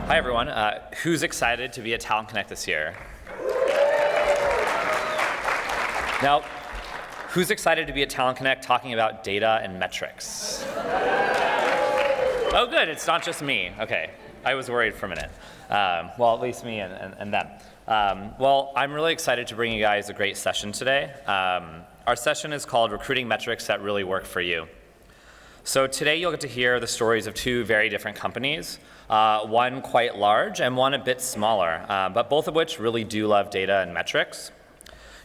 Hi, everyone. Who's excited to be at Talent Connect this year? Now, who's excited to be at Talent Connect talking about data and metrics? Oh, good. It's not just me. OK. I was worried for a minute. Well, at least me and them. Well, I'm really excited to bring you guys a great session today. Our session is called Recruiting Metrics That Really Work for You. So today you'll get to hear the stories of two very different companies, one quite large and one a bit smaller, but both of which really do love data and metrics.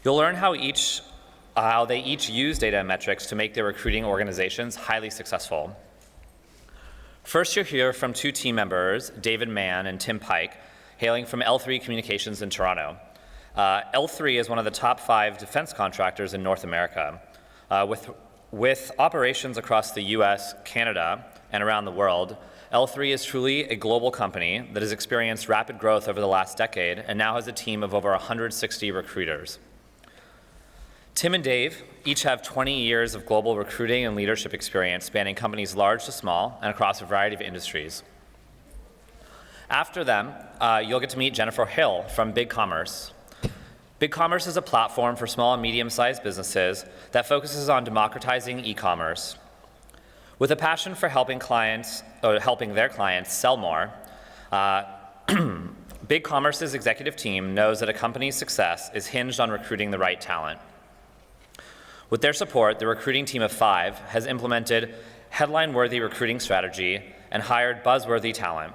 You'll learn how they each use data and metrics to make their recruiting organizations highly successful. First, you'll hear from two team members, David Mann and Tim Pike, hailing from L3 Communications in Toronto. L3 is one of the top 5 defense contractors in North America, with operations across the US, Canada, and around the world. L3 is truly a global company that has experienced rapid growth over the last decade and now has a team of over 160 recruiters. Tim and Dave each have 20 years of global recruiting and leadership experience spanning companies large to small and across a variety of industries. After them, you'll get to meet Jennifer Hill from Bigcommerce. Bigcommerce is a platform for small and medium-sized businesses that focuses on democratizing e-commerce. With a passion for helping their clients sell more, Bigcommerce's executive team knows that a company's success is hinged on recruiting the right talent. With their support, the recruiting team of 5 has implemented headline-worthy recruiting strategy and hired buzzworthy talent.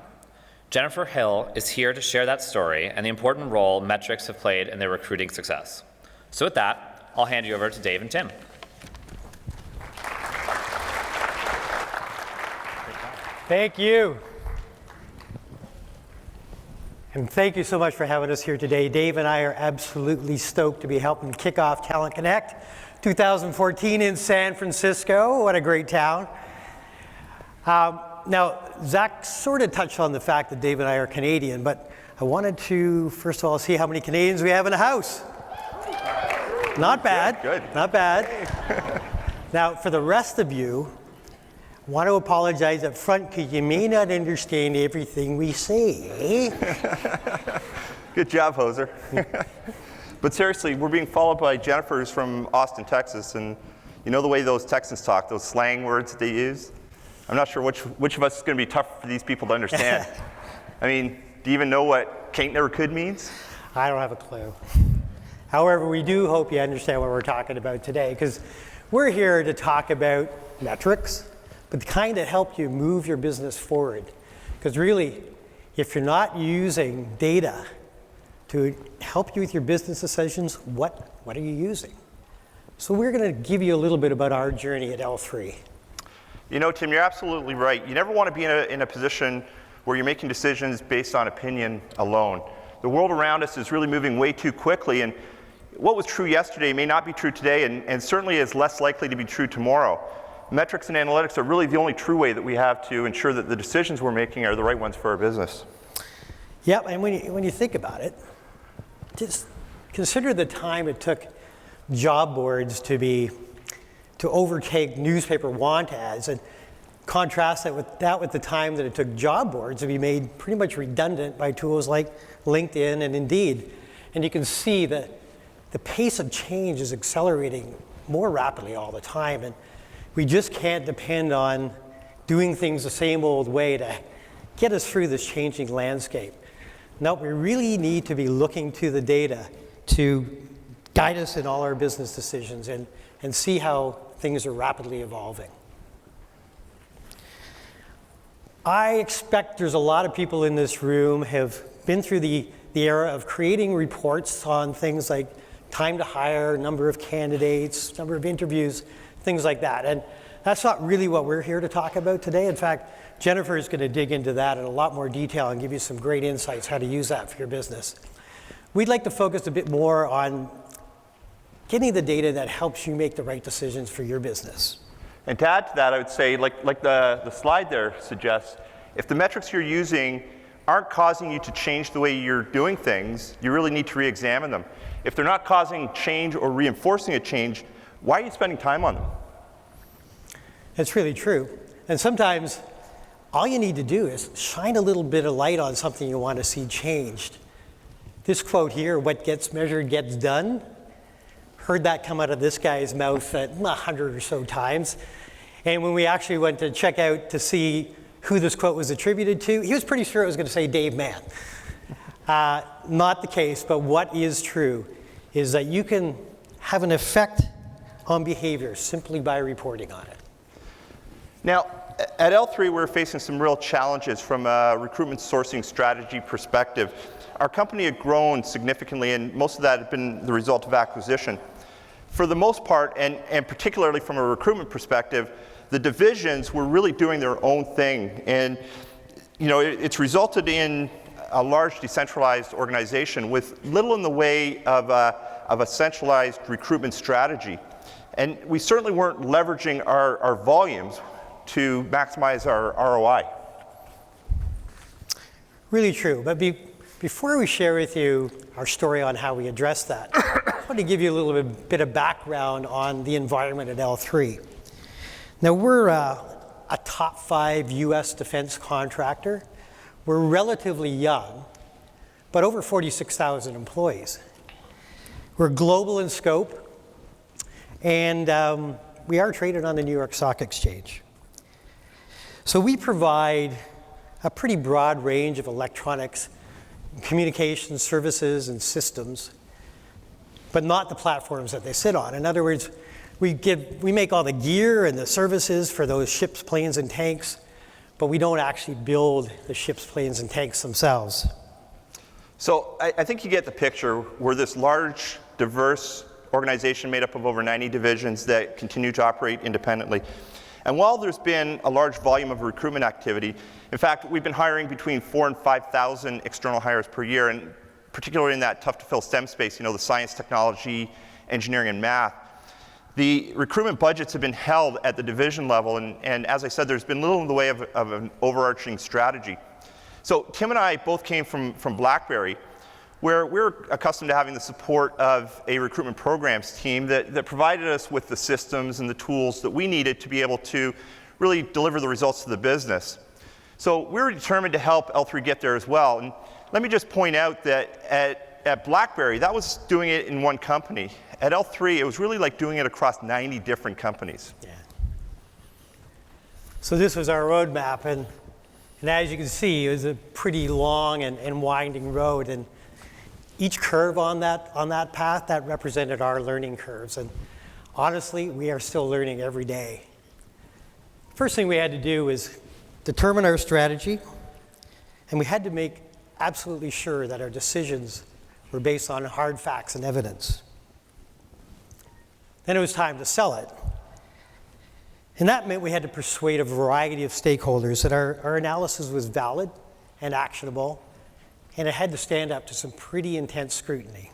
Jennifer Hill is here to share that story and the important role metrics have played in their recruiting success. So with that, I'll hand you over to Dave and Tim. Thank you. And thank you so much for having us here today. Dave and I are absolutely stoked to be helping kick off Talent Connect 2014 in San Francisco. What a great town. Now, Zach sort of touched on the fact that Dave and I are Canadian, but I wanted to, first of all, see how many Canadians we have in the house. Not bad. Good. Not bad. Now, for the rest of you, I want to apologize up front because you may not understand everything we say. Good job, Hoser. But seriously, we're being followed by Jennifer, who's from Austin, Texas, and you know the way those Texans talk, those slang words that they use? I'm not sure which of us is going to be tough for these people to understand. I mean, do you even know what "can't never could" means? I don't have a clue. However, we do hope you understand what we're talking about today, because we're here to talk about metrics, but the kind that help you move your business forward. Because really, if you're not using data to help you with your business decisions, what are you using? So we're going to give you a little bit about our journey at L3. You know, Tim, you're absolutely right. You never want to be in a position where you're making decisions based on opinion alone. The world around us is really moving way too quickly, and what was true yesterday may not be true today, and certainly is less likely to be true tomorrow. Metrics and analytics are really the only true way that we have to ensure that the decisions we're making are the right ones for our business. Yeah, and when you think about it, just consider the time it took job boards to overtake newspaper want ads, and contrast that with the time that it took job boards to be made pretty much redundant by tools like LinkedIn and Indeed. And you can see that the pace of change is accelerating more rapidly all the time, and we just can't depend on doing things the same old way to get us through this changing landscape. No, we really need to be looking to the data to guide us in all our business decisions and see how things are rapidly evolving. I expect there's a lot of people in this room have been through the era of creating reports on things like time to hire, number of candidates, number of interviews, things like that. And that's not really what we're here to talk about today. In fact, Jennifer is going to dig into that in a lot more detail and give you some great insights how to use that for your business. We'd like to focus a bit more on getting the data that helps you make the right decisions for your business. And to add to that, I would say, like the slide there suggests, if the metrics you're using aren't causing you to change the way you're doing things, you really need to re-examine them. If they're not causing change or reinforcing a change, why are you spending time on them? That's really true. And sometimes all you need to do is shine a little bit of light on something you want to see changed. This quote here, "What gets measured gets done," heard that come out of this guy's mouth 100 or so times. And when we actually went to check out to see who this quote was attributed to, he was pretty sure it was going to say Dave Mann. Not the case, but what is true is that you can have an effect on behavior simply by reporting on it. Now, at L3, we're facing some real challenges from a recruitment sourcing strategy perspective. Our company had grown significantly, and most of that had been the result of acquisition. For the most part, and particularly from a recruitment perspective, the divisions were really doing their own thing. And it's resulted in a large decentralized organization with little in the way of a centralized recruitment strategy. And we certainly weren't leveraging our volumes to maximize our ROI. Really true. But before we share with you our story on how we address that, I want to give you a little bit of background on the environment at L3. Now, we're a top 5 US defense contractor. We're relatively young, but over 46,000 employees. We're global in scope, and we are traded on the New York Stock Exchange. So we provide a pretty broad range of electronics, communications services, and systems, but not the platforms that they sit on. In other words, we make all the gear and the services for those ships, planes, and tanks, but we don't actually build the ships, planes, and tanks themselves. So I think you get the picture. We're this large, diverse organization made up of over 90 divisions that continue to operate independently. And while there's been a large volume of recruitment activity, in fact, we've been hiring between 4,000 and 5,000 external hires per year, and particularly in that tough-to-fill STEM space, the science, technology, engineering, and math. The recruitment budgets have been held at the division level, and as I said, there's been little in the way of an overarching strategy. So Tim and I both came from BlackBerry, where we're accustomed to having the support of a recruitment programs team that provided us with the systems and the tools that we needed to be able to really deliver the results to the business. So we were determined to help L3 get there as well. And let me just point out that at BlackBerry, that was doing it in one company. At L3, it was really like doing it across 90 different companies. Yeah. So this was our roadmap, and as you can see, it was a pretty long and winding road. And each curve on that path, that represented our learning curves. And honestly, we are still learning every day. First thing we had to do was determine our strategy, and we had to make absolutely sure that our decisions were based on hard facts and evidence. Then it was time to sell it. And that meant we had to persuade a variety of stakeholders that our analysis was valid and actionable, and it had to stand up to some pretty intense scrutiny.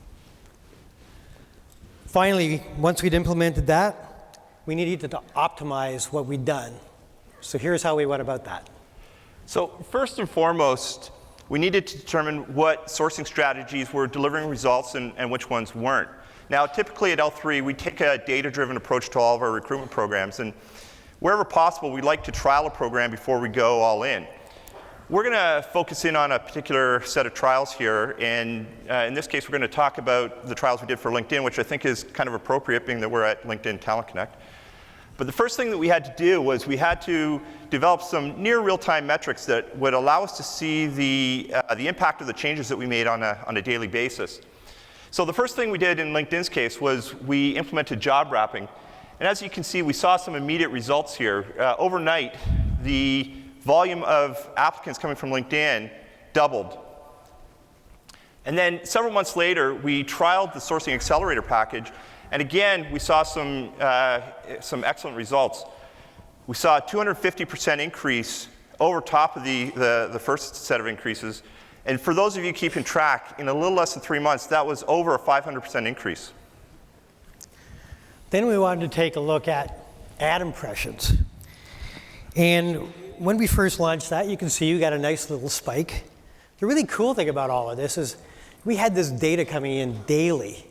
Finally, once we'd implemented that, we needed to optimize what we'd done. So here's how we went about that. So first and foremost, we needed to determine what sourcing strategies were delivering results and which ones weren't. Now, typically at L3, we take a data-driven approach to all of our recruitment programs, and wherever possible, we like to trial a program before we go all in. We're going to focus in on a particular set of trials here, and in this case, we're going to talk about the trials we did for LinkedIn, which I think is kind of appropriate, being that we're at LinkedIn Talent Connect. But the first thing that we had to do was we had to develop some near real-time metrics that would allow us to see the impact of the changes that we made on a daily basis. So the first thing we did in LinkedIn's case was we implemented job wrapping. And as you can see, we saw some immediate results here. Overnight, the volume of applicants coming from LinkedIn doubled. And then several months later, we trialed the Sourcing Accelerator package. And again, we saw some excellent results. We saw a 250% increase over top of the first set of increases. And for those of you keeping track, in a little less than 3 months, that was over a 500% increase. Then we wanted to take a look at ad impressions. And when we first launched that, you can see we got a nice little spike. The really cool thing about all of this is we had this data coming in daily,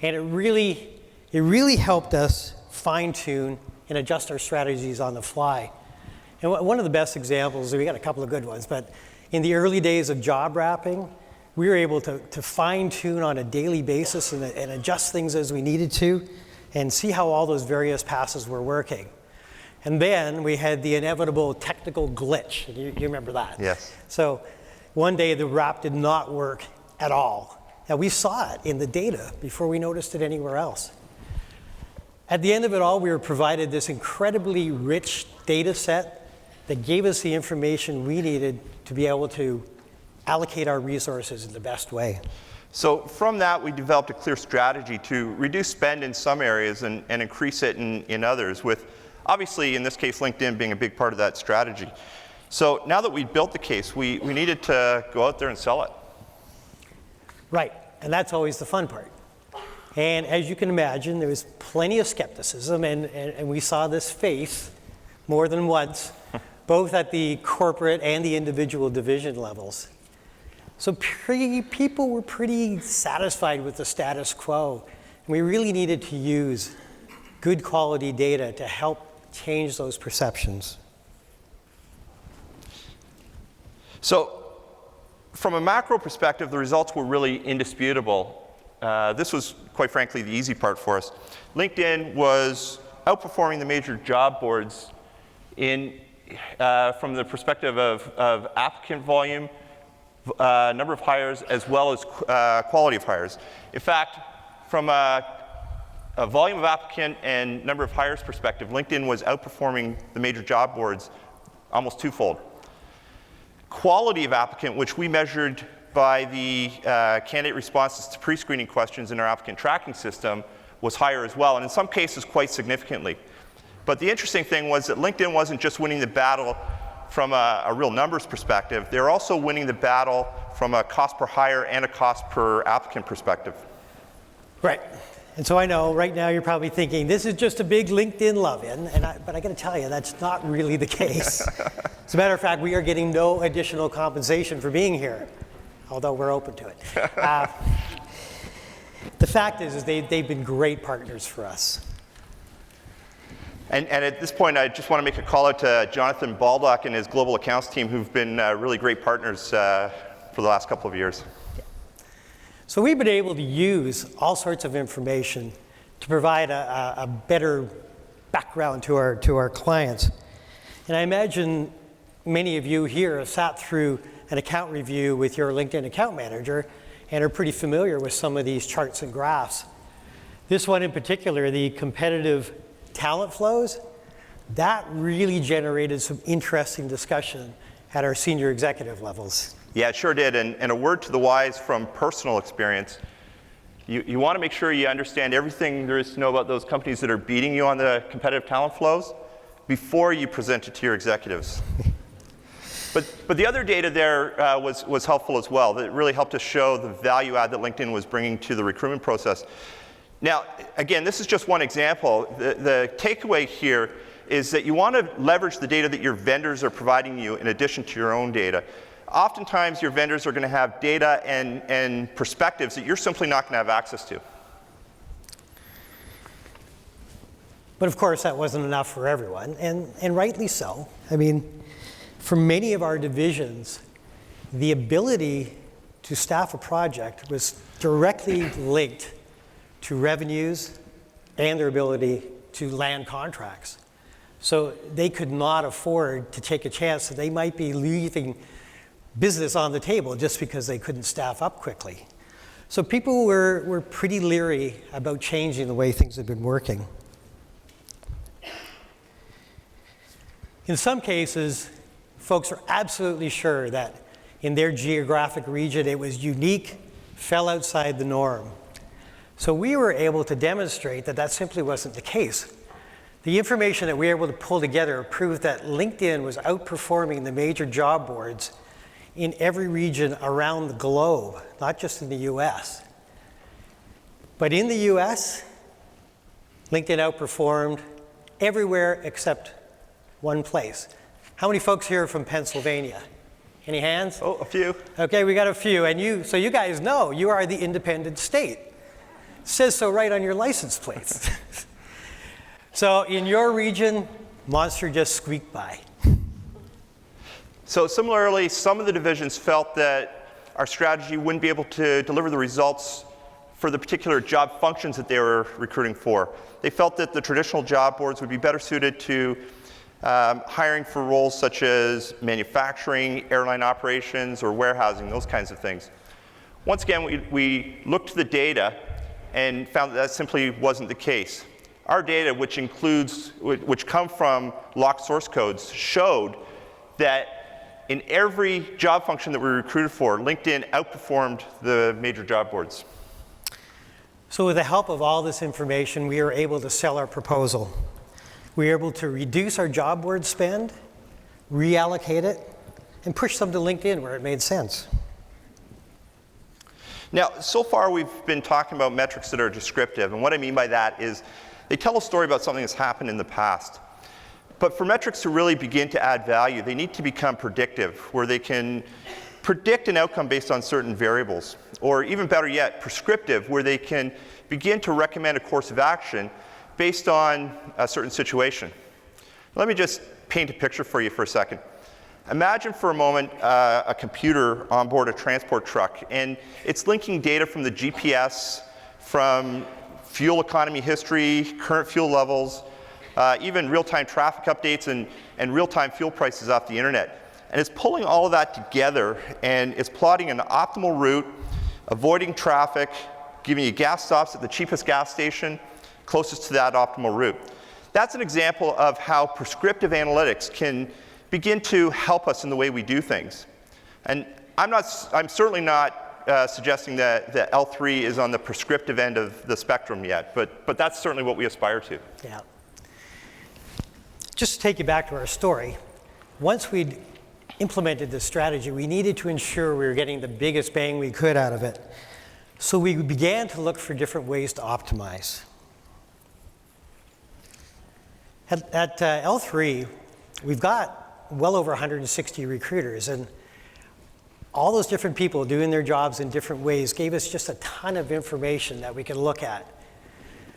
and it really helped us fine-tune and adjust our strategies on the fly. And one of the best examples, we got a couple of good ones, but in the early days of job wrapping, we were able to fine tune on a daily basis and adjust things as we needed to and see how all those various passes were working. And then we had the inevitable technical glitch. You remember that? Yes. So one day the wrap did not work at all. Now we saw it in the data before we noticed it anywhere else. At the end of it all, we were provided this incredibly rich data set that gave us the information we needed to be able to allocate our resources in the best way. So from that, we developed a clear strategy to reduce spend in some areas and increase it in others, with obviously, in this case, LinkedIn being a big part of that strategy. So now that we built the case, we needed to go out there and sell it. Right, and that's always the fun part. And as you can imagine, there was plenty of skepticism, and we saw this face more than once, both at the corporate and the individual division levels. So people were pretty satisfied with the status quo. And we really needed to use good quality data to help change those perceptions. So from a macro perspective, the results were really indisputable. This was, quite frankly, the easy part for us. LinkedIn was outperforming the major job boards from the perspective of applicant volume, number of hires, as well as quality of hires. In fact, from a volume of applicant and number of hires perspective, LinkedIn was outperforming the major job boards almost twofold. Quality of applicant, which we measured by the candidate responses to pre-screening questions in our applicant tracking system, was higher as well, and in some cases quite significantly. But the interesting thing was that LinkedIn wasn't just winning the battle from a real numbers perspective, they're also winning the battle from a cost per hire and a cost per applicant perspective. Right. And so I know right now you're probably thinking, this is just a big LinkedIn love-in, but I got to tell you, that's not really the case. As a matter of fact, we are getting no additional compensation for being here, although we're open to it. The fact is they've been great partners for us. And at this point, I just want to make a call out to Jonathan Baldock and his global accounts team, who've been really great partners for the last couple of years. Yeah. So we've been able to use all sorts of information to provide a better background to our clients. And I imagine many of you here have sat through an account review with your LinkedIn account manager and are pretty familiar with some of these charts and graphs. This one in particular, the competitive talent flows, that really generated some interesting discussion at our senior executive levels. Yeah, it sure did. And a word to the wise from personal experience. You want to make sure you understand everything there is to know about those companies that are beating you on the competitive talent flows before you present it to your executives. But the other data there was helpful as well. That really helped us show the value add that LinkedIn was bringing to the recruitment process. Now, again, this is just one example. The takeaway here is that you want to leverage the data that your vendors are providing you in addition to your own data. Oftentimes, your vendors are going to have data and perspectives that you're simply not going to have access to. But of course, that wasn't enough for everyone, and rightly so. I mean, for many of our divisions, the ability to staff a project was directly linked to revenues and their ability to land contracts. So they could not afford to take a chance that they might be leaving business on the table just because they couldn't staff up quickly. So people were pretty leery about changing the way things had been working. In some cases, folks are absolutely sure that in their geographic region it was unique, fell outside the norm. So we were able to demonstrate that that simply wasn't the case. The information that we were able to pull together proved that LinkedIn was outperforming the major job boards in every region around the globe, not just in the US. But in the US, LinkedIn outperformed everywhere except one place. How many folks here are from Pennsylvania? Any hands? Oh, a few. Okay, we got a few. And so you guys know you are the independent state. It says so right on your license plates. So in your region, Monster just squeaked by. So similarly, some of the divisions felt that our strategy wouldn't be able to deliver the results for the particular job functions that they were recruiting for. They felt that the traditional job boards would be better suited to hiring for roles such as manufacturing, airline operations, or warehousing, those kinds of things. Once again, we looked to the data and found that simply wasn't the case. Our data, which come from locked source codes, showed that in every job function that we recruited for, LinkedIn outperformed the major job boards. So with the help of all this information, we were able to sell our proposal. We were able to reduce our job board spend, reallocate it, and push them to LinkedIn where it made sense. Now, so far we've been talking about metrics that are descriptive, and what I mean by that is they tell a story about something that's happened in the past. But for metrics to really begin to add value, they need to become predictive, where they can predict an outcome based on certain variables, or even better yet, prescriptive, where they can begin to recommend a course of action based on a certain situation. Let me just paint a picture for you for a second. Imagine for a moment a computer on board a transport truck, and it's linking data from the GPS, from fuel economy history, current fuel levels, even real-time traffic updates and real-time fuel prices off the internet. And it's pulling all of that together, and it's plotting an optimal route, avoiding traffic, giving you gas stops at the cheapest gas station, closest to that optimal route. That's an example of how prescriptive analytics can begin to help us in the way we do things. And I'm certainly not suggesting that L3 is on the prescriptive end of the spectrum yet, but that's certainly what we aspire to. Yeah. Just to take you back to our story, once we'd implemented this strategy, we needed to ensure we were getting the biggest bang we could out of it. So we began to look for different ways to optimize. At L3, we've got well over 160 recruiters, and all those different people doing their jobs in different ways gave us just a ton of information that we could look at.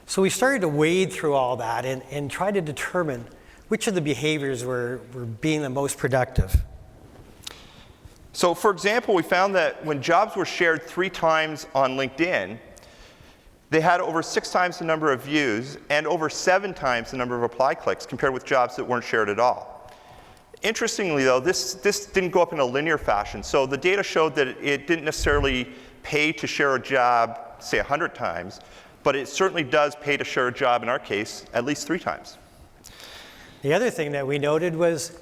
So we started to wade through all that and try to determine which of the behaviors were being the most productive. So for example, we found that when jobs were shared 3 times on LinkedIn, they had over 6 times the number of views and over 7 times the number of apply clicks compared with jobs that weren't shared at all. Interestingly though, this didn't go up in a linear fashion. So the data showed that it didn't necessarily pay to share a job, say 100 times, but it certainly does pay to share a job, in our case, at least 3 times. The other thing that we noted was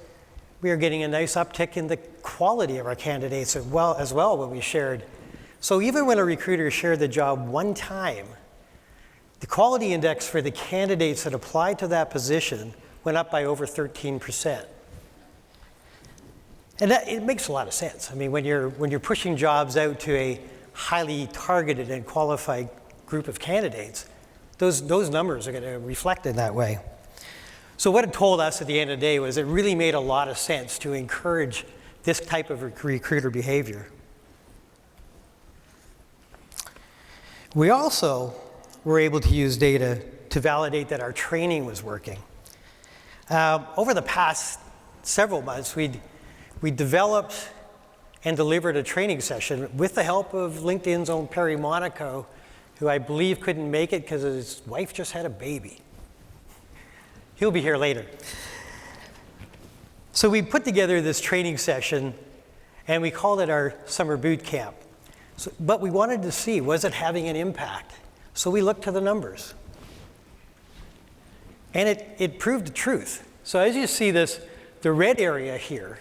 we are getting a nice uptick in the quality of our candidates as well when we shared. So even when a recruiter shared the job 1 time, the quality index for the candidates that applied to that position went up by over 13%. And it makes a lot of sense. I mean, when you're pushing jobs out to a highly targeted and qualified group of candidates, those numbers are going to reflect in that way. So what it told us at the end of the day was it really made a lot of sense to encourage this type of recruiter behavior. We also were able to use data to validate that our training was working. Over the past several months, we developed and delivered a training session with the help of LinkedIn's own Perry Monaco, who I believe couldn't make it because his wife just had a baby. He'll be here later. So we put together this training session, and we called it our summer boot camp. But we wanted to see, was it having an impact? So we looked to the numbers. And it proved the truth. So as you see this, the red area here,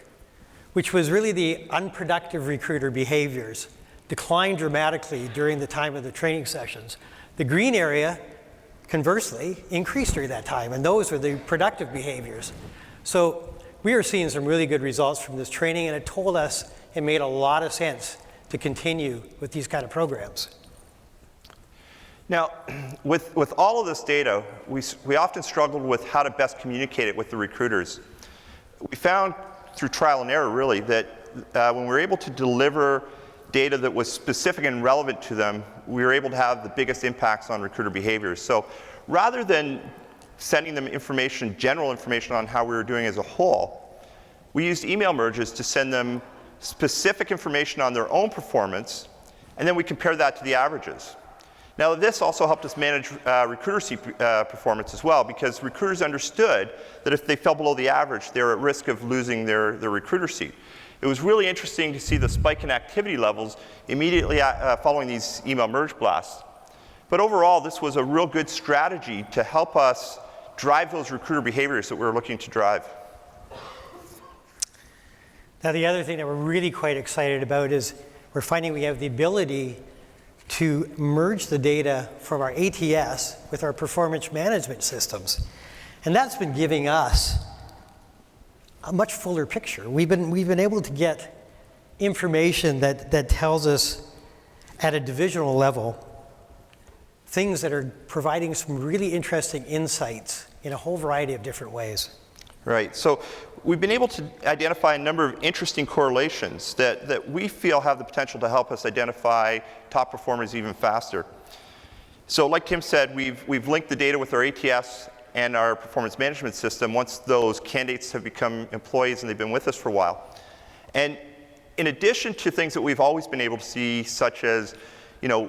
which was really the unproductive recruiter behaviors, declined dramatically during the time of the training sessions. The green area, conversely, increased during that time, and those were the productive behaviors. So we are seeing some really good results from this training, and it told us it made a lot of sense to continue with these kind of programs. Now, with all of this data, we often struggled with how to best communicate it with the recruiters. We found through trial and error, really, that when we were able to deliver data that was specific and relevant to them, we were able to have the biggest impacts on recruiter behaviors. So rather than sending them information, general information on how we were doing as a whole, we used email merges to send them specific information on their own performance, and then we compared that to the averages. Now, this also helped us manage recruiter seat performance as well, because recruiters understood that if they fell below the average, they were at risk of losing their recruiter seat. It was really interesting to see the spike in activity levels immediately following these email merge blasts. But overall, this was a real good strategy to help us drive those recruiter behaviors that we were looking to drive. Now, the other thing that we're really quite excited about is we're finding we have the ability to merge the data from our ATS with our performance management systems. And that's been giving us a much fuller picture. We've been able to get information that tells us at a divisional level things that are providing some really interesting insights in a whole variety of different ways. Right, so we've been able to identify a number of interesting correlations that we feel have the potential to help us identify top performers even faster. So like Tim said, we've linked the data with our ATS and our performance management system once those candidates have become employees and they've been with us for a while. And in addition to things that we've always been able to see, such as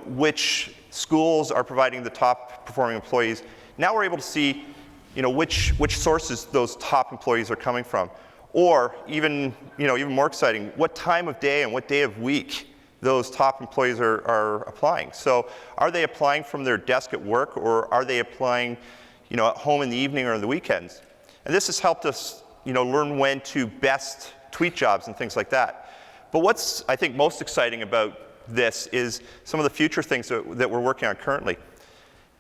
which schools are providing the top performing employees, now we're able to see which sources those top employees are coming from. Or even more exciting, what time of day and what day of week those top employees are applying. So are they applying from their desk at work, or are they applying at home in the evening or on the weekends? And this has helped us learn when to best tweet jobs and things like that. But what's, I think, most exciting about this is some of the future things that we're working on currently.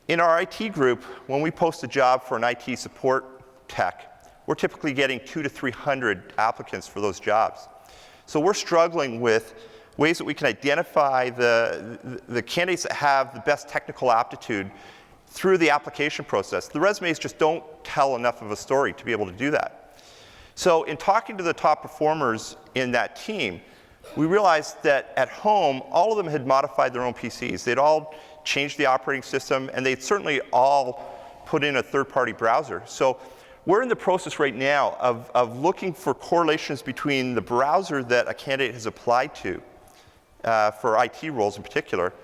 In our IT group, when we post a job for an IT support tech, we're typically getting 200 to 300 applicants for those jobs. So we're struggling with ways that we can identify the candidates that have the best technical aptitude through the application process. The resumes just don't tell enough of a story to be able to do that. So in talking to the top performers in that team, we realized that at home, all of them had modified their own PCs. They'd all changed the operating system, and they'd certainly all put in a third-party browser. So we're in the process right now of looking for correlations between the browser that a candidate has applied to for IT roles in particular,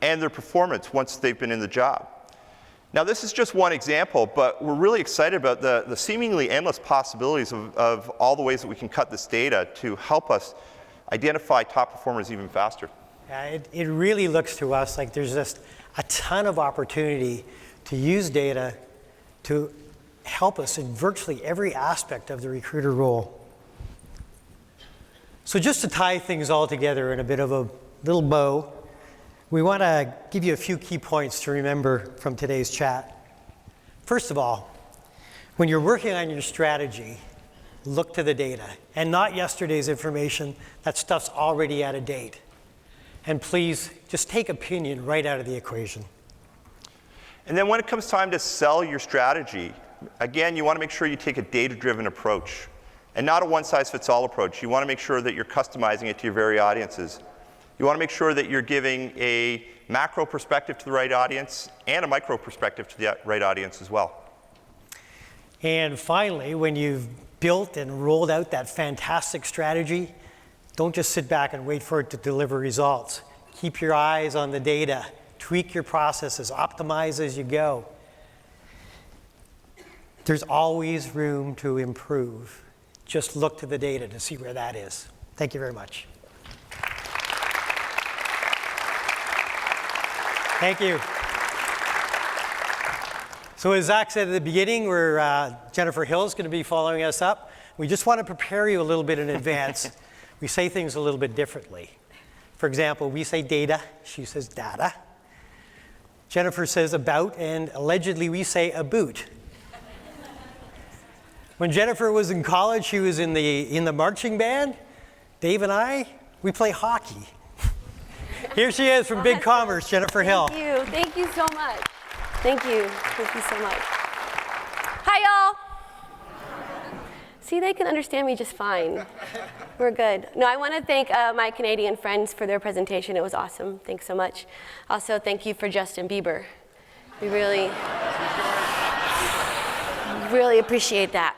and their performance once they've been in the job. Now, this is just one example, but we're really excited about the seemingly endless possibilities of all the ways that we can cut this data to help us identify top performers even faster. Yeah, it really looks to us like there's just a ton of opportunity to use data to help us in virtually every aspect of the recruiter role. So just to tie things all together in a bit of a little bow, we want to give you a few key points to remember from today's chat. First of all, when you're working on your strategy, look to the data and not yesterday's information. That stuff's already out of date. And please, just take opinion right out of the equation. And then when it comes time to sell your strategy, again, you want to make sure you take a data-driven approach and not a one-size-fits-all approach. You want to make sure that you're customizing it to your very audiences. You want to make sure that you're giving a macro perspective to the right audience and a micro perspective to the right audience as well. And finally, when you've built and rolled out that fantastic strategy, don't just sit back and wait for it to deliver results. Keep your eyes on the data. Tweak your processes. Optimize as you go. There's always room to improve. Just look to the data to see where that is. Thank you very much. Thank you. So as Zach said at the beginning, Jennifer Hill is going to be following us up. We just want to prepare you a little bit in advance. We say things a little bit differently. For example, we say data, she says data. Jennifer says about, and allegedly we say a boot. When Jennifer was in college, she was in the marching band. Dave and I, we play hockey. Here she is from Bigcommerce, Jennifer Hill. Thank you so much. Thank you so much. Hi, y'all. See, they can understand me just fine. We're good. No, I want to thank my Canadian friends for their presentation. It was awesome. Thanks so much. Also, thank you for Justin Bieber. We really appreciate that.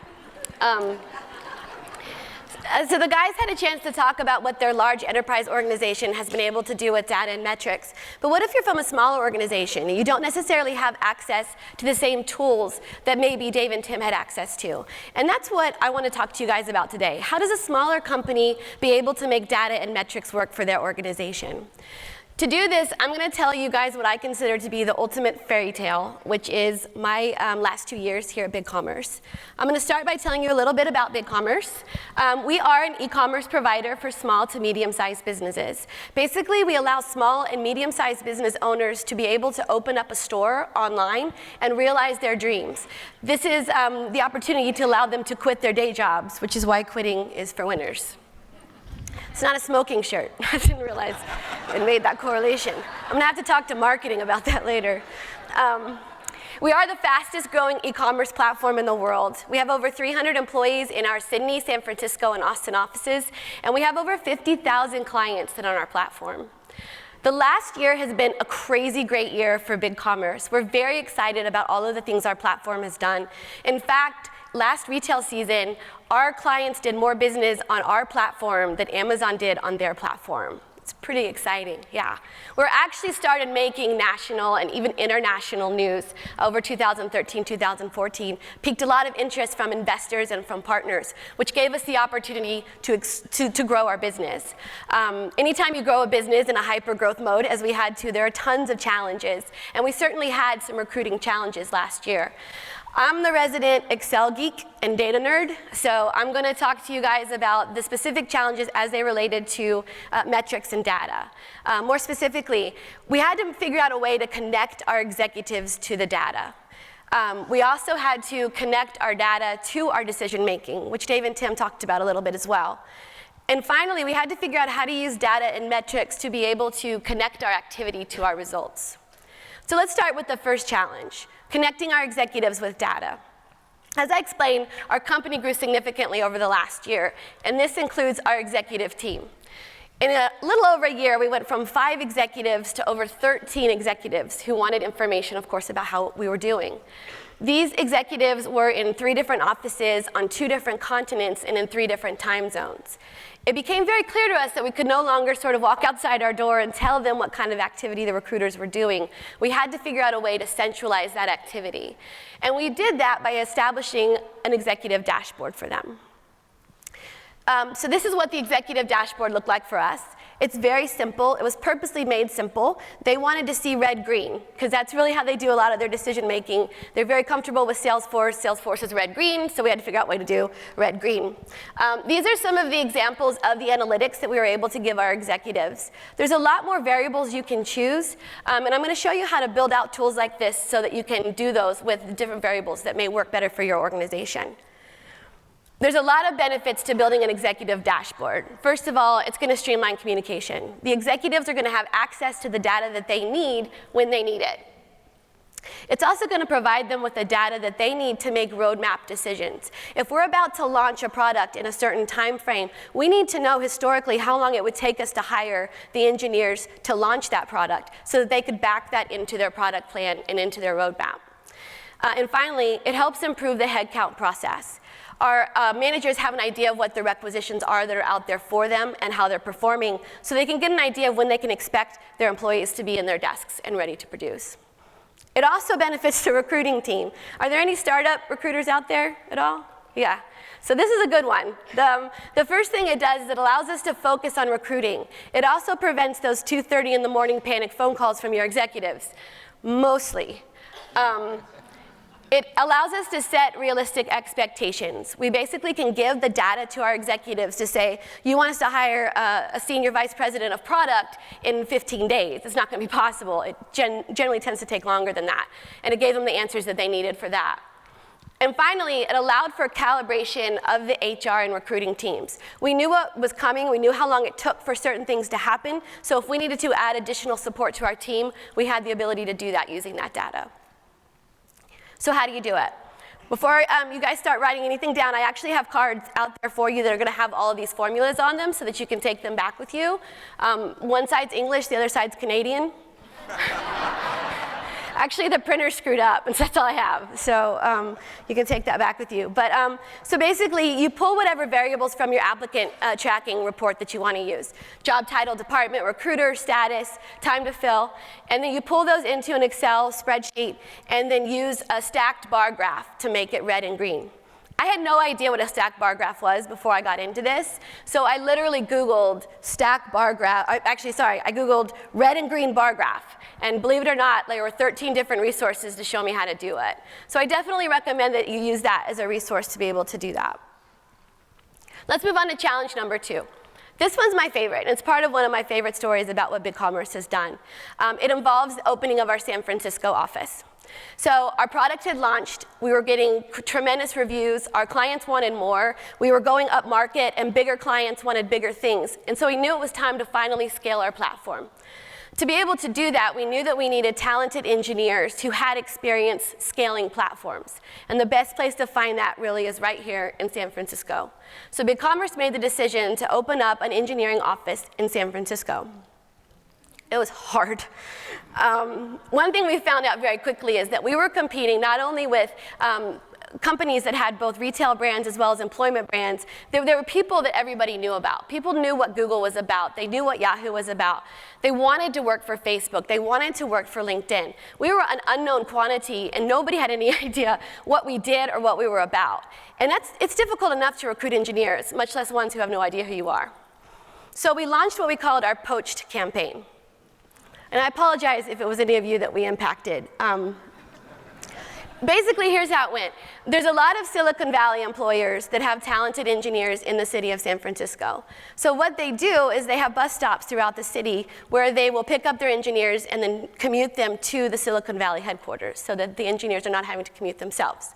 So the guys had a chance to talk about what their large enterprise organization has been able to do with data and metrics. But what if you're from a smaller organization and you don't necessarily have access to the same tools that maybe Dave and Tim had access to? And that's what I want to talk to you guys about today. How does a smaller company be able to make data and metrics work for their organization? To do this, I'm going to tell you guys what I consider to be the ultimate fairy tale, which is my last 2 years here at Bigcommerce. I'm going to start by telling you a little bit about Bigcommerce. We are an e-commerce provider for small to medium-sized businesses. Basically, we allow small and medium-sized business owners to be able to open up a store online and realize their dreams. This is the opportunity to allow them to quit their day jobs, which is why quitting is for winners. It's not a smoking shirt. I didn't realize it made that correlation. I'm going to have to talk to marketing about that later. We are the fastest growing e-commerce platform in the world. We have over 300 employees in our Sydney, San Francisco, and Austin offices, and we have over 50,000 clients that are on our platform. The last year has been a crazy great year for Bigcommerce. We're very excited about all of the things our platform has done. In fact, last retail season, our clients did more business on our platform than Amazon did on their platform. It's pretty exciting, yeah. We're actually started making national and even international news over 2013, 2014, piqued a lot of interest from investors and from partners, which gave us the opportunity to grow our business. Anytime you grow a business in a hyper-growth mode, as we had to, there are tons of challenges, and we certainly had some recruiting challenges last year. I'm the resident Excel geek and data nerd, so I'm going to talk to you guys about the specific challenges as they related to metrics and data. More specifically, we had to figure out a way to connect our executives to the data. We also had to connect our data to our decision making, which Dave and Tim talked about a little bit as well. And finally, we had to figure out how to use data and metrics to be able to connect our activity to our results. So let's start with the first challenge, connecting our executives with data. As I explained, our company grew significantly over the last year, and this includes our executive team. In a little over a year, we went from 5 executives to over 13 executives who wanted information, of course, about how we were doing. These executives were in 3 different offices on 2 different continents and in 3 different time zones. It became very clear to us that we could no longer sort of walk outside our door and tell them what kind of activity the recruiters were doing. We had to figure out a way to centralize that activity. And we did that by establishing an executive dashboard for them. So this is what the executive dashboard looked like for us. It's very simple. It was purposely made simple. They wanted to see red-green, because that's really how they do a lot of their decision-making. They're very comfortable with Salesforce. Salesforce is red-green, so we had to figure out a way to do red-green. These are some of the examples of the analytics that we were able to give our executives. There's a lot more variables you can choose, and I'm going to show you how to build out tools like this so that you can do those with different variables that may work better for your organization. There's a lot of benefits to building an executive dashboard. First of all, it's going to streamline communication. The executives are going to have access to the data that they need when they need it. It's also going to provide them with the data that they need to make roadmap decisions. If we're about to launch a product in a certain time frame, we need to know historically how long it would take us to hire the engineers to launch that product so that they could back that into their product plan and into their roadmap. And finally, it helps improve the headcount process. Our managers have an idea of what the requisitions are that are out there for them and how they're performing, so they can get an idea of when they can expect their employees to be in their desks and ready to produce. It also benefits the recruiting team. Are there any startup recruiters out there at all? Yeah. So this is a good one. The first thing it does is it allows us to focus on recruiting. It also prevents those 2:30 in the morning panic phone calls from your executives, mostly. It allows us to set realistic expectations. We basically can give the data to our executives to say, you want us to hire a senior vice president of product in 15 days. It's not going to be possible. It generally tends to take longer than that. And it gave them the answers that they needed for that. And finally, it allowed for calibration of the HR and recruiting teams. We knew what was coming. We knew how long it took for certain things to happen. So if we needed to add additional support to our team, we had the ability to do that using that data. So how do you do it? Before you guys start writing anything down, I actually have cards out there for you that are going to have all of these formulas on them so that you can take them back with you. One side's English, the other side's Canadian. Actually, the printer screwed up, and so that's all I have. So you can take that back with you. But so basically, you pull whatever variables from your applicant tracking report that you want to use. Job title, department, recruiter, status, time to fill. And then you pull those into an Excel spreadsheet and then use a stacked bar graph to make it red and green. I had no idea what a stacked bar graph was before I got into this, so I literally Googled stacked bar graph. I Googled red and green bar graph, and believe it or not, there were 13 different resources to show me how to do it. So I definitely recommend that you use that as a resource to be able to do that. Let's move on to challenge number 2. This one's my favorite, and it's part of one of my favorite stories about what Bigcommerce has done. It involves the opening of our San Francisco office. So our product had launched, we were getting tremendous reviews, our clients wanted more, we were going up market, and bigger clients wanted bigger things. And so we knew it was time to finally scale our platform. To be able to do that, we knew that we needed talented engineers who had experience scaling platforms. And the best place to find that really is right here in San Francisco. So Bigcommerce made the decision to open up an engineering office in San Francisco. It was hard. One thing we found out very quickly is that we were competing not only with companies that had both retail brands as well as employment brands. There were people that everybody knew about. People knew what Google was about. They knew what Yahoo was about. They wanted to work for Facebook. They wanted to work for LinkedIn. We were an unknown quantity, and nobody had any idea what we did or what we were about. And it's difficult enough to recruit engineers, much less ones who have no idea who you are. So we launched what we called our Poached campaign. And I apologize if it was any of you that we impacted. Basically, here's how it went. There's a lot of Silicon Valley employers that have talented engineers in the city of San Francisco. So what they do is they have bus stops throughout the city where they will pick up their engineers and then commute them to the Silicon Valley headquarters so that the engineers are not having to commute themselves.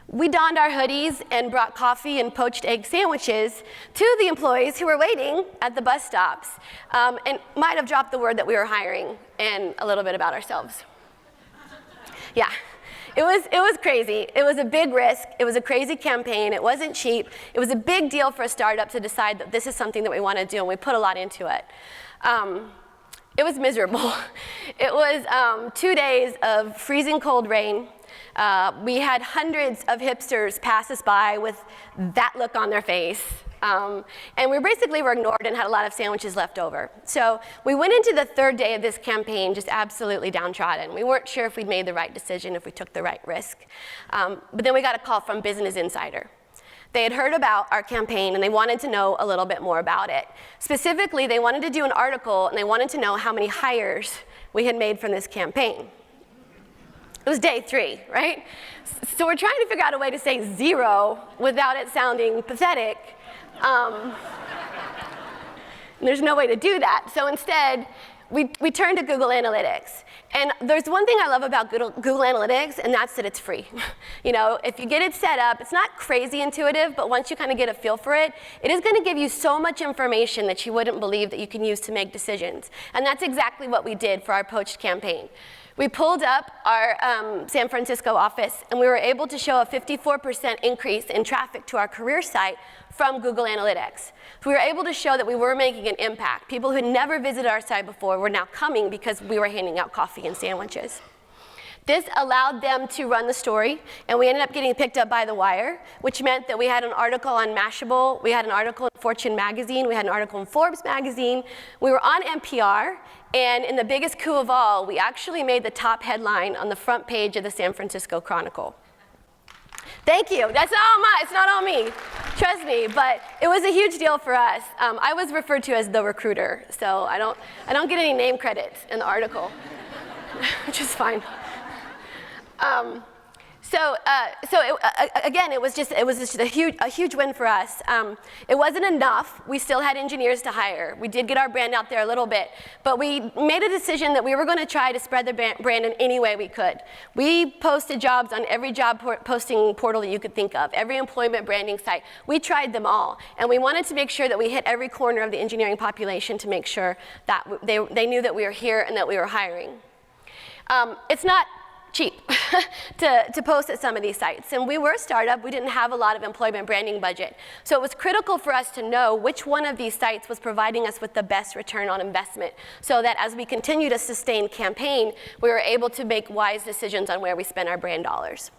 We donned our hoodies and brought coffee and poached egg sandwiches to the employees who were waiting at the bus stops and might have dropped the word that we were hiring and a little bit about ourselves. Yeah, it was crazy. It was a big risk. It was a crazy campaign. It wasn't cheap. It was a big deal for a startup to decide that this is something that we want to do, and we put a lot into it. It was miserable. It was 2 days of freezing cold rain. We had hundreds of hipsters pass us by with that look on their face. And we basically were ignored and had a lot of sandwiches left over. So we went into the 3rd day of this campaign just absolutely downtrodden. We weren't sure if we'd made the right decision, if we took the right risk. But then we got a call from Business Insider. They had heard about our campaign, and they wanted to know a little bit more about it. Specifically, they wanted to do an article, and they wanted to know how many hires we had made from this campaign. It was day 3, right? So we're trying to figure out a way to say 0 without it sounding pathetic. There's no way to do that. So instead, we turned to Google Analytics. And there's one thing I love about Google Analytics, and that's that it's free. You know, if you get it set up, it's not crazy intuitive, but once you kind of get a feel for it, it is going to give you so much information that you wouldn't believe that you can use to make decisions. And that's exactly what we did for our Poached campaign. We pulled up our San Francisco office, and we were able to show a 54% increase in traffic to our career site from Google Analytics. So we were able to show that we were making an impact. People who had never visited our site before were now coming because we were handing out coffee and sandwiches. This allowed them to run the story, and we ended up getting picked up by The Wire, which meant that we had an article on Mashable, we had an article in Fortune magazine, we had an article in Forbes magazine, we were on NPR, and in the biggest coup of all, we actually made the top headline on the front page of the San Francisco Chronicle. Thank you. That's it's not all me. Trust me, but it was a huge deal for us. I was referred to as the recruiter, so I don't get any name credits in the article, which is fine. Again, it was just a huge win for us. It wasn't enough. We still had engineers to hire. We did get our brand out there a little bit, but we made a decision that we were going to try to spread the brand in any way we could. We posted jobs on every job posting portal that you could think of, every employment branding site. We tried them all, and we wanted to make sure that we hit every corner of the engineering population to make sure that they knew that we were here and that we were hiring. It's not cheap to post at some of these sites. And we were a startup. We didn't have a lot of employment branding budget. So it was critical for us to know which one of these sites was providing us with the best return on investment, so that as we continue to sustain campaign, we were able to make wise decisions on where we spend our brand dollars.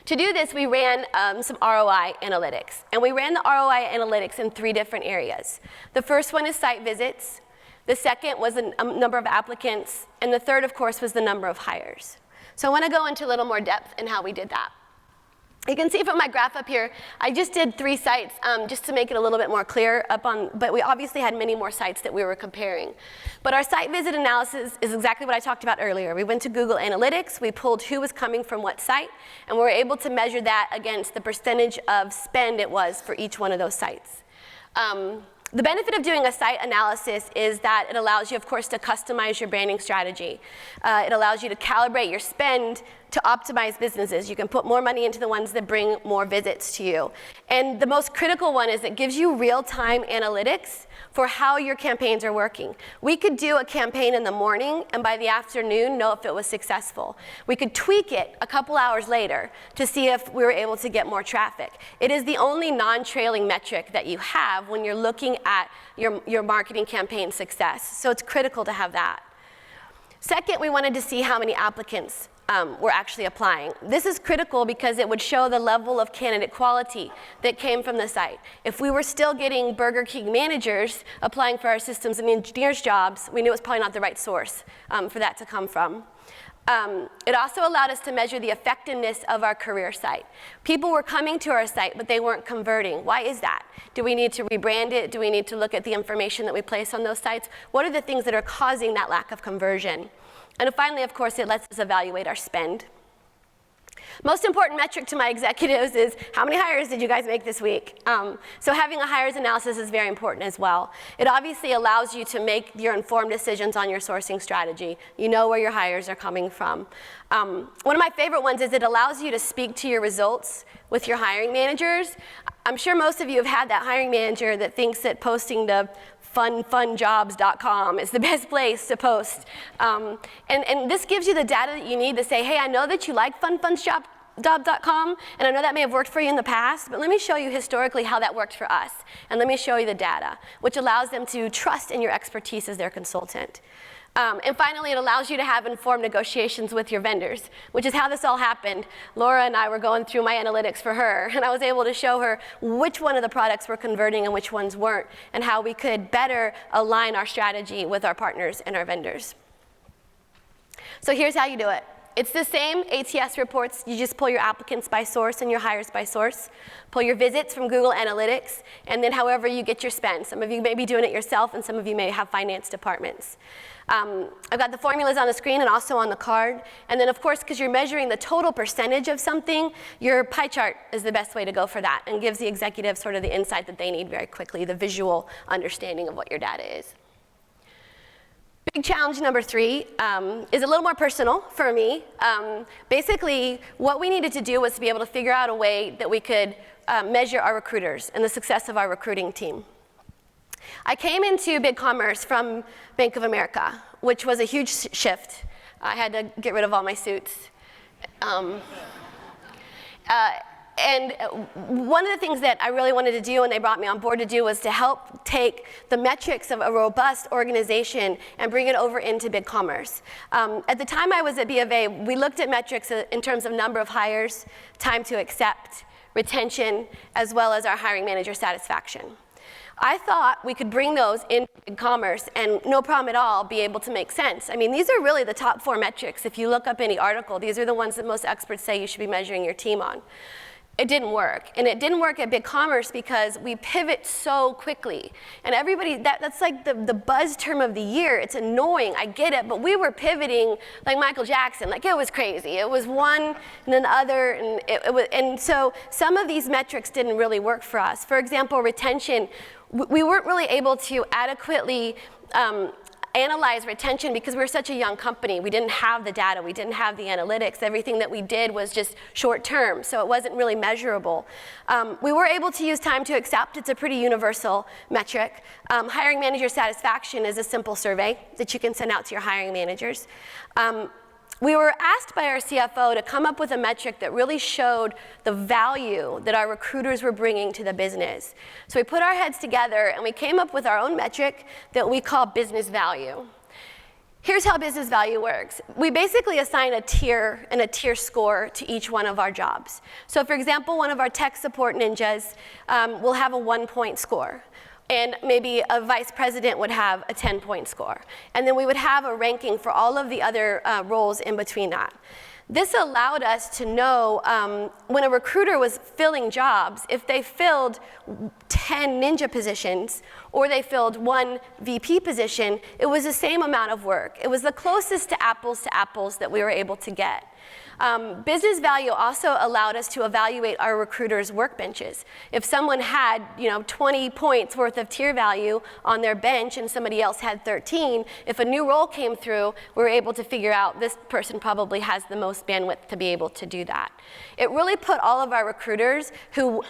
To do this, we ran some ROI analytics. And we ran the ROI analytics in 3 different areas. The first one is site visits. The second was the number of applicants. And the third, of course, was the number of hires. So I want to go into a little more depth in how we did that. You can see from my graph up here, I just did 3 sites just to make it a little bit more clear but we obviously had many more sites that we were comparing. But our site visit analysis is exactly what I talked about earlier. We went to Google Analytics, we pulled who was coming from what site, and we were able to measure that against the percentage of spend it was for each one of those sites. The benefit of doing a site analysis is that it allows you, of course, to customize your branding strategy. It allows you to calibrate your spend to optimize businesses. You can put more money into the ones that bring more visits to you. And the most critical one is it gives you real-time analytics for how your campaigns are working. We could do a campaign in the morning and by the afternoon know if it was successful. We could tweak it a couple hours later to see if we were able to get more traffic. It is the only non-trailing metric that you have when you're looking at your marketing campaign success. So it's critical to have that. Second, we wanted to see how many applicants were actually applying. This is critical because it would show the level of candidate quality that came from the site. If we were still getting Burger King managers applying for our systems and engineers jobs, we knew it was probably not the right source for that to come from. It also allowed us to measure the effectiveness of our career site. People were coming to our site, but they weren't converting. Why is that? Do we need to rebrand it? Do we need to look at the information that we place on those sites? What are the things that are causing that lack of conversion? And finally, of course, it lets us evaluate our spend. Most important metric to my executives is how many hires did you guys make this week? So having a hires analysis is very important as well. It obviously allows you to make your informed decisions on your sourcing strategy. You know where your hires are coming from. One of my favorite ones is it allows you to speak to your results with your hiring managers. I'm sure most of you have had that hiring manager that thinks that posting to funjobs.com is the best place to post. And this gives you the data that you need to say, hey, I know that you like funjobs.com, and I know that may have worked for you in the past, but let me show you historically how that worked for us. And let me show you the data, which allows them to trust in your expertise as their consultant. And finally, it allows you to have informed negotiations with your vendors, which is how this all happened. Laura and I were going through my analytics for her, and I was able to show her which one of the products were converting and which ones weren't, and how we could better align our strategy with our partners and our vendors. So here's how you do it. It's the same ATS reports. You just pull your applicants by source and your hires by source. Pull your visits from Google Analytics, and then however you get your spend. Some of you may be doing it yourself, and some of you may have finance departments. I've got the formulas on the screen and also on the card. And then, of course, because you're measuring the total percentage of something, your pie chart is the best way to go for that and gives the executive sort of the insight that they need very quickly, the visual understanding of what your data is. Big challenge number 3 is a little more personal for me. Basically, what we needed to do was to be able to figure out a way that we could measure our recruiters and the success of our recruiting team. I came into Bigcommerce from Bank of America, which was a huge shift. I had to get rid of all my suits. And one of the things that I really wanted to do, and they brought me on board to do, was to help take the metrics of a robust organization and bring it over into Bigcommerce. At the time I was at B of A, we looked at metrics in terms of number of hires, time to accept, retention, as well as our hiring manager satisfaction. I thought we could bring those into Bigcommerce and no problem at all be able to make sense. I mean, these are really the top 4 metrics. If you look up any article, these are the ones that most experts say you should be measuring your team on. It didn't work. And it didn't work at Bigcommerce because we pivot so quickly. And everybody, that's like the buzz term of the year. It's annoying, I get it, but we were pivoting like Michael Jackson. Like, it was crazy. It was one and then the other, and so some of these metrics didn't really work for us. For example, retention, we weren't really able to adequately analyze retention because we were such a young company. We didn't have the data, we didn't have the analytics. Everything that we did was just short term, so it wasn't really measurable. We were able to use time to accept. It's a pretty universal metric. Hiring manager satisfaction is a simple survey that you can send out to your hiring managers. we were asked by our CFO to come up with a metric that really showed the value that our recruiters were bringing to the business. So we put our heads together and we came up with our own metric that we call business value. Here's how business value works. We basically assign a tier and a tier score to each one of our jobs. So for example, one of our tech support ninjas will have a 1-point score. And maybe a vice president would have a 10-point score. And then we would have a ranking for all of the other roles in between that. This allowed us to know when a recruiter was filling jobs, if they filled 10 ninja positions or they filled 1 VP position, it was the same amount of work. It was the closest to apples that we were able to get. Business value also allowed us to evaluate our recruiters' workbenches. If someone had 20 points worth of tier value on their bench and somebody else had 13, if a new role came through, we were able to figure out this person probably has the most bandwidth to be able to do that. It really put all of our recruiters who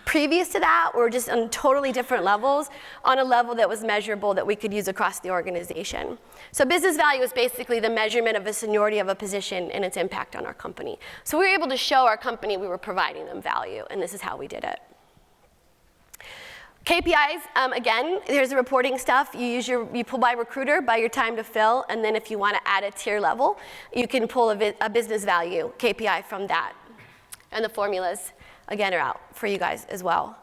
previous to that were just on totally different levels on a level that was measurable that we could use across the organization. So business value is basically the measurement of the seniority of a position and its impact on our company. So we were able to show our company we were providing them value, and this is how we did it. KPIs, again, here's the reporting stuff. You pull by recruiter, by your time to fill, and then if you want to add a tier level, you can pull a business value KPI from that. And the formulas, again, are out for you guys as well.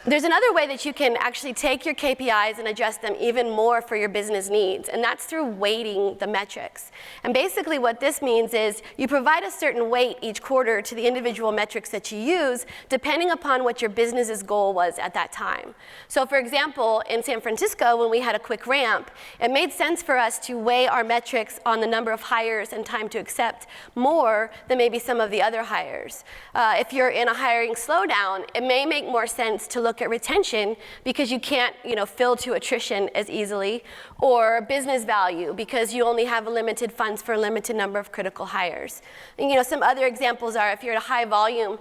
There's another way that you can actually take your KPIs and adjust them even more for your business needs, and that's through weighting the metrics. And basically what this means is you provide a certain weight each quarter to the individual metrics that you use, depending upon what your business's goal was at that time. So for example, in San Francisco, when we had a quick ramp, it made sense for us to weigh our metrics on the number of hires and time to accept more than maybe some of the other hires. If you're in a hiring slowdown, it may make more sense to look at retention because you can't fill to attrition as easily, or business value because you only have limited funds for a limited number of critical hires. And, some other examples are if you're at a high volume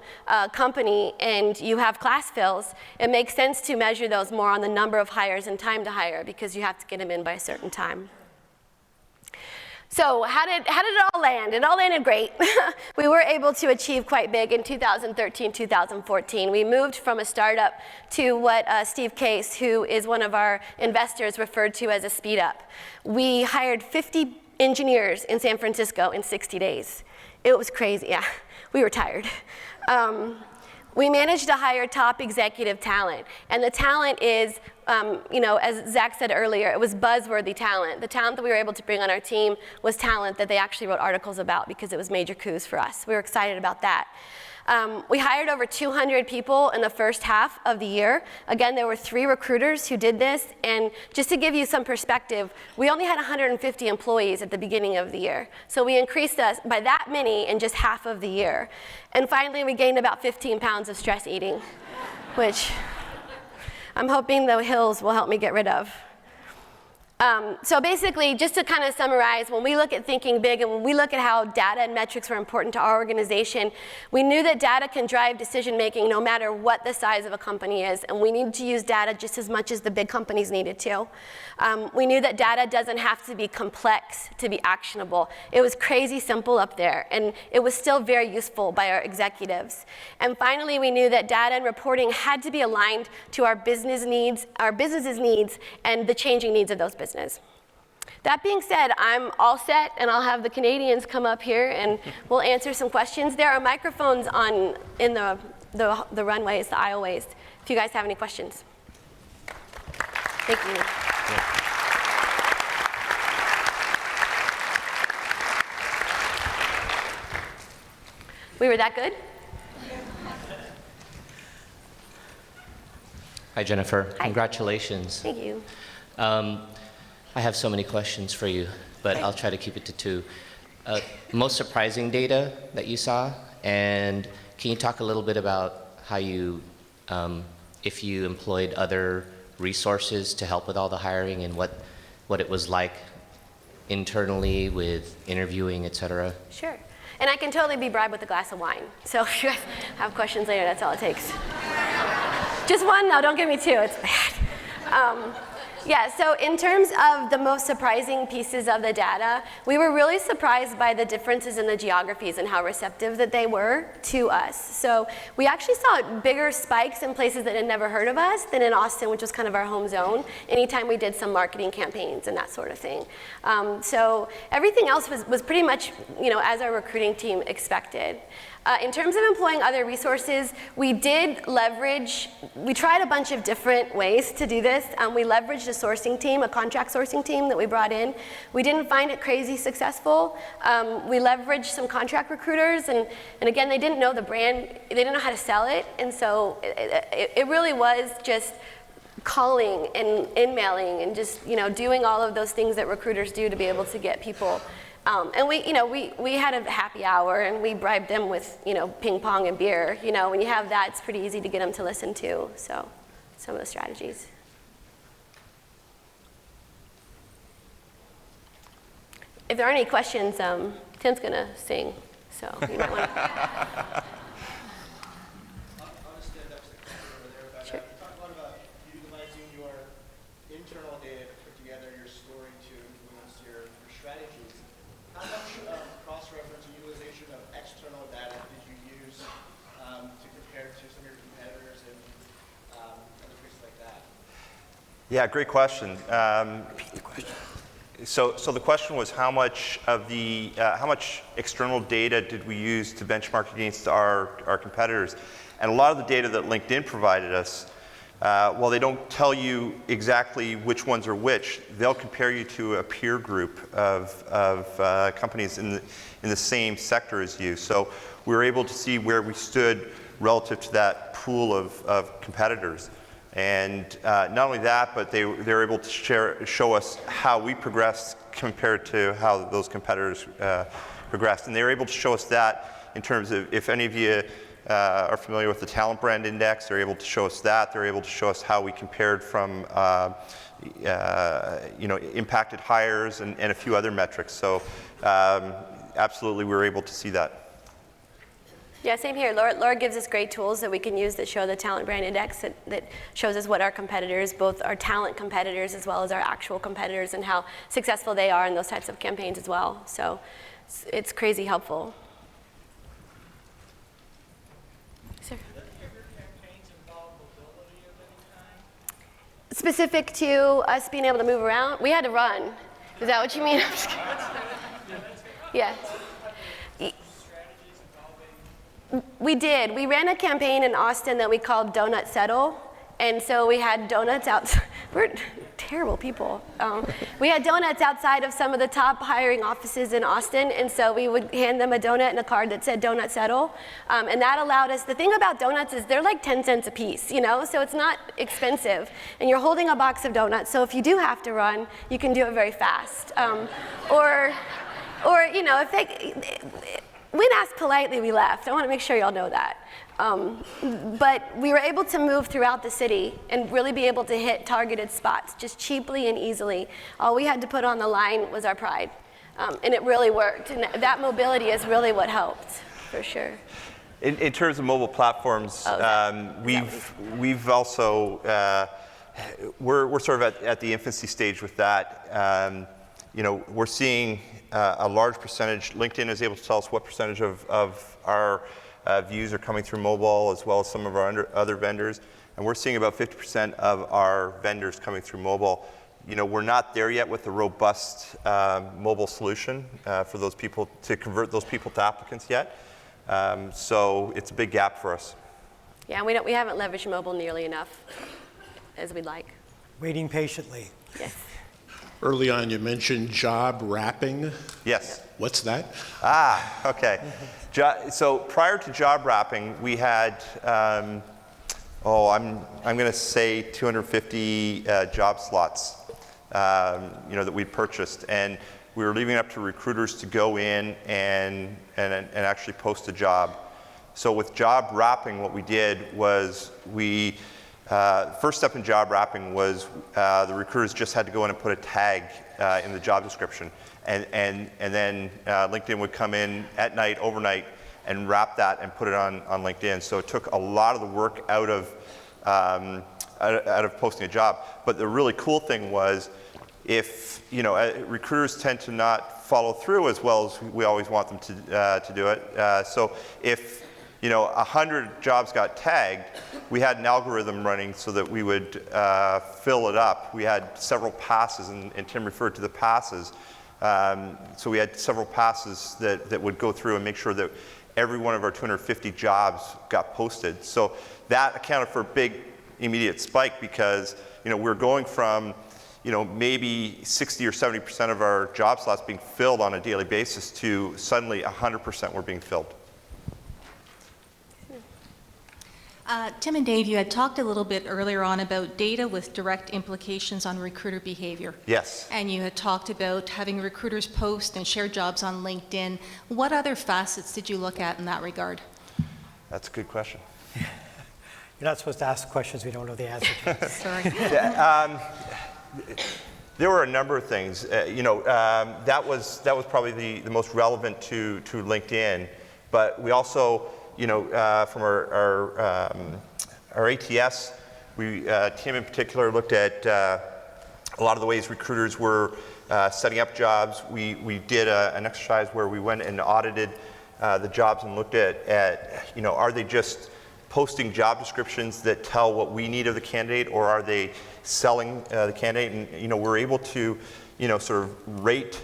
company and you have class fills, it makes sense to measure those more on the number of hires and time to hire because you have to get them in by a certain time. So how did it all land? It all landed great. We were able to achieve quite big in 2013, 2014. We moved from a startup to what Steve Case, who is one of our investors, referred to as a speed up. We hired 50 engineers in San Francisco in 60 days. It was crazy, yeah. We were tired. We managed to hire top executive talent, and the talent is, as Zach said earlier, it was buzzworthy talent. The talent that we were able to bring on our team was talent that they actually wrote articles about because it was major coups for us. We were excited about that. We hired over 200 people in the first half of the year. Again, there were 3 recruiters who did this, and just to give you some perspective, we only had 150 employees at the beginning of the year. So we increased us by that many in just half of the year. And finally, we gained about 15 pounds of stress eating, which I'm hoping the hills will help me get rid of. So basically, just to kind of summarize, when we look at thinking big and when we look at how data and metrics were important to our organization, we knew that data can drive decision making no matter what the size of a company is, and we need to use data just as much as the big companies needed to. We knew that data doesn't have to be complex to be actionable. It was crazy simple up there, and it was still very useful by our executives. And finally, we knew that data and reporting had to be aligned to our business's needs, and the changing needs of those businesses. That being said, I'm all set, and I'll have the Canadians come up here and we'll answer some questions. There are microphones in the runways, the aisleways, if you guys have any questions. Thank you. We were that good? Hi, Jennifer. Hi. Congratulations. Thank you. I have so many questions for you, but I'll try to keep it to 2. Most surprising data that you saw, and can you talk a little bit about how you, if you employed other resources to help with all the hiring and what it was like internally with interviewing, et cetera? Sure. And I can totally be bribed with a glass of wine. So if you guys have questions later, that's all it takes. Just one? No, don't give me 2. It's bad. Yeah, so in terms of the most surprising pieces of the data, we were really surprised by the differences in the geographies and how receptive that they were to us. So we actually saw bigger spikes in places that had never heard of us than in Austin, which was kind of our home zone, anytime we did some marketing campaigns and that sort of thing. So everything else was pretty much, as our recruiting team expected. In terms of employing other resources, we tried a bunch of different ways to do this. We leveraged a sourcing team, a contract sourcing team that we brought in. We didn't find it crazy successful. We leveraged some contract recruiters, and again, they didn't know the brand, they didn't know how to sell it, and so it really was just calling and emailing and just doing all of those things that recruiters do to be able to get people. And we had a happy hour, and we bribed them with ping pong and beer. When you have that, it's pretty easy to get them to listen to. So, some of the strategies. If there are any questions, Tim's gonna sing, so you might want to. Sure. You talked a lot about utilizing your internal data to put together your story to influence your strategies. How much cross-reference and utilization of external data did you use to compare to some of your competitors and other places like that? Yeah, great question. Repeat the question. So the question was how much external data did we use to benchmark against our competitors? And a lot of the data that LinkedIn provided us, while they don't tell you exactly which ones are which, they'll compare you to a peer group of companies in the same sector as you. So we were able to see where we stood relative to that pool of competitors. And not only that, but they were able to show us how we progressed compared to how those competitors progressed. And they were able to show us that in terms of, if any of you are familiar with the Talent Brand Index, they're able to show us that. They're able to show us how we compared from impacted hires and a few other metrics. So absolutely, we were able to see that. Yeah, same here. Laura gives us great tools that we can use that show the Talent Brand Index that shows us what our competitors, both our talent competitors as well as our actual competitors, and how successful they are in those types of campaigns as well. So it's crazy helpful. Sir? Did any of your campaigns involve mobility of any kind? Specific to us being able to move around, we had to run. Is that what you mean? I'm just kidding. Yeah. We did. We ran a campaign in Austin that we called Donut Settle. And so we had donuts out. We're terrible people. We had donuts outside of some of the top hiring offices in Austin. And so we would hand them a donut and a card that said Donut Settle. And that allowed us, the thing about donuts is they're like 10 cents a piece, so it's not expensive. And you're holding a box of donuts. So if you do have to run, you can do it very fast. Or if they, when asked politely, we left. I want to make sure y'all know that. But we were able to move throughout the city and really be able to hit targeted spots just cheaply and easily. All we had to put on the line was our pride. And it really worked. And that mobility is really what helped, for sure. In terms of mobile platforms, we've also, we're sort of at the infancy stage with that. We're seeing a large percentage. LinkedIn is able to tell us what percentage of our views are coming through mobile, as well as some of our other vendors. And we're seeing about 50% of our vendors coming through mobile. We're not there yet with a robust mobile solution for those people, to convert those people to applicants yet. So it's a big gap for us. Yeah, we haven't leveraged mobile nearly enough as we'd like. Waiting patiently. Yes. Early on, you mentioned job wrapping. Yes. What's that? Okay. So prior to job wrapping, we had, I'm going to say 250 job slots, that we purchased, and we were leaving it up to recruiters to go in and actually post a job. So with job wrapping, what we did was first step in job wrapping was the recruiters just had to go in and put a tag in the job description, and then LinkedIn would come in at night, overnight, and wrap that and put it on LinkedIn. So it took a lot of the work out of out of posting a job. But the really cool thing was, if recruiters tend to not follow through as well as we always want them to do it. So if 100 jobs got tagged, we had an algorithm running so that we would fill it up. We had several passes, and Tim referred to the passes. So we had several passes that would go through and make sure that every one of our 250 jobs got posted. So that accounted for a big immediate spike, because we're going from maybe 60 or 70% of our job slots being filled on a daily basis to suddenly 100% were being filled. Tim and Dave, you had talked a little bit earlier on about data with direct implications on recruiter behavior. Yes. And you had talked about having recruiters post and share jobs on LinkedIn. What other facets did you look at in that regard? That's a good question. You're not supposed to ask questions we don't know the answer to. Sorry. There were a number of things. That was probably the most relevant to LinkedIn. But we also, from our ATS, Tim in particular looked at a lot of the ways recruiters were setting up jobs. We did an exercise where we went and audited the jobs and looked at are they just posting job descriptions that tell what we need of the candidate, or are they selling the candidate? And we're able to sort of rate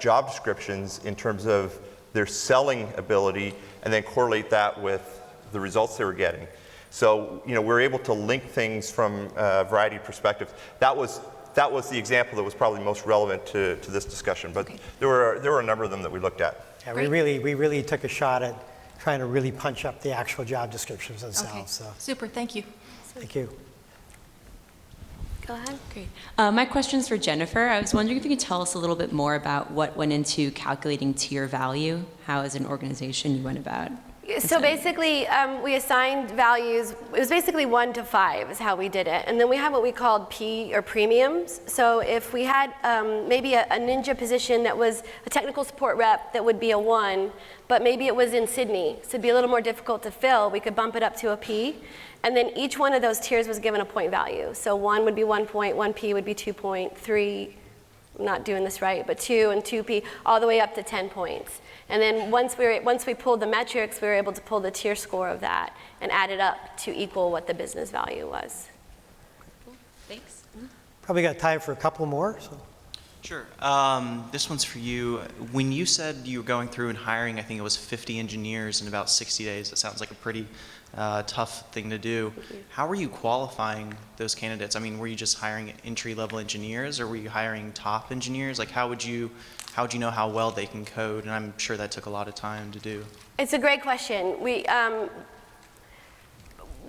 job descriptions in terms of their selling ability, and then correlate that with the results they were getting. So we're able to link things from a variety of perspectives. That was the example that was probably most relevant to this discussion. But okay. there were a number of them that we looked at. Yeah, we really took a shot at trying to really punch up the actual job descriptions themselves. Okay. So. Super, thank you. Thank you. Go ahead. Great. My question's for Jennifer. I was wondering if you could tell us a little bit more about what went into calculating tier value, how as an organization you went about. So basically, we assigned values. It was basically 1 to 5 is how we did it. And then we have what we called P, or premiums. So if we had maybe a ninja position that was a technical support rep, that would be a 1, but maybe it was in Sydney, so it'd be a little more difficult to fill, we could bump it up to a P. And then each one of those tiers was given a point value. So 1 would be 1 point, 1P would be 2 point, 3, I'm not doing this right, but 2 and 2P, all the way up to 10 points. And then once we pulled the metrics, we were able to pull the tier score of that and add it up to equal what the business value was. Thanks. Probably got time for a couple more. So. Sure. This one's for you. When you said you were going through and hiring, I think it was 50 engineers in about 60 days, it sounds like a pretty tough thing to do. How were you qualifying those candidates? I mean, were you just hiring entry-level engineers, or were you hiring top engineers? Like, how would you know how well they can code? And I'm sure that took a lot of time to do. It's a great question.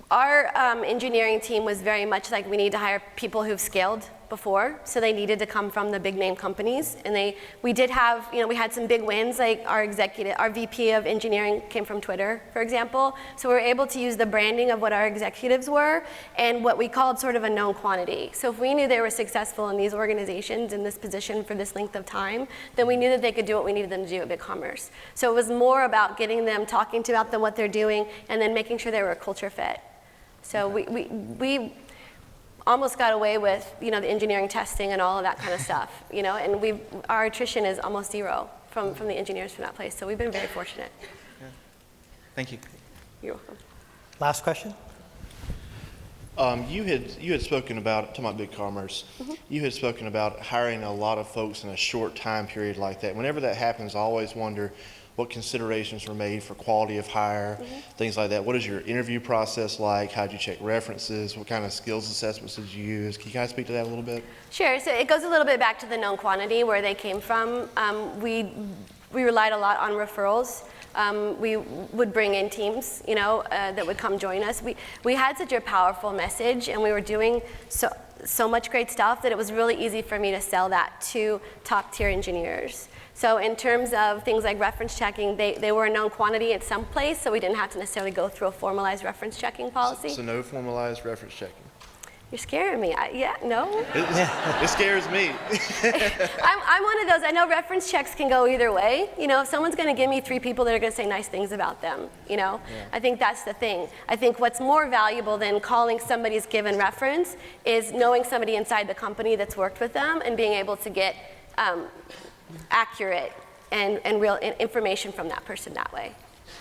Our engineering team was very much like, we need to hire people who've scaled before, so they needed to come from the big name companies. And we did have, we had some big wins, like our VP of engineering came from Twitter, for example. So we were able to use the branding of what our executives were and what we called sort of a known quantity. So if we knew they were successful in these organizations in this position for this length of time, then we knew that they could do what we needed them to do at Bigcommerce. So it was more about getting them, talking about them, what they're doing, and then making sure they were a culture fit. So we almost got away with, the engineering testing and all of that kind of stuff, and our attrition is almost 0 from the engineers from that place. So we've been very fortunate. Yeah. Thank you. You're welcome. Last question. You had spoken about, talking about Bigcommerce, you had spoken about hiring a lot of folks in a short time period like that. Whenever that happens, I always wonder what considerations were made for quality of hire, things like that. What is your interview process like? How did you check references? What kind of skills assessments did you use? Can you kind of speak to that a little bit? Sure. So it goes a little bit back to the known quantity, where they came from. We relied a lot on referrals. We would bring in teams, that would come join us. We had such a powerful message, and we were doing so much great stuff that it was really easy for me to sell that to top tier engineers. So in terms of things like reference checking, they were a known quantity at some place, so we didn't have to necessarily go through a formalized reference checking policy. So no formalized reference checking? You're scaring me. Yeah, no? It scares me. I'm one of those. I know reference checks can go either way. You know, if someone's going to give me 3 people that are going to say nice things about them, you know, I think that's the thing. I think what's more valuable than calling somebody's given reference is knowing somebody inside the company that's worked with them and being able to get accurate and real information from that person that way.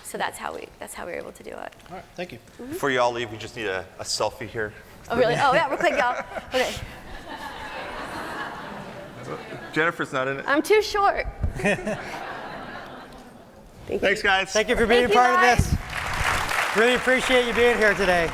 So that's how we're able to do it. All right, thank you. Before you all leave, we just need a selfie here. Oh, really? Oh, yeah, real quick, y'all. Okay. Jennifer's not in it. I'm too short. Thanks, guys. Thank you for being Thank part you, of this. Really appreciate you being here today.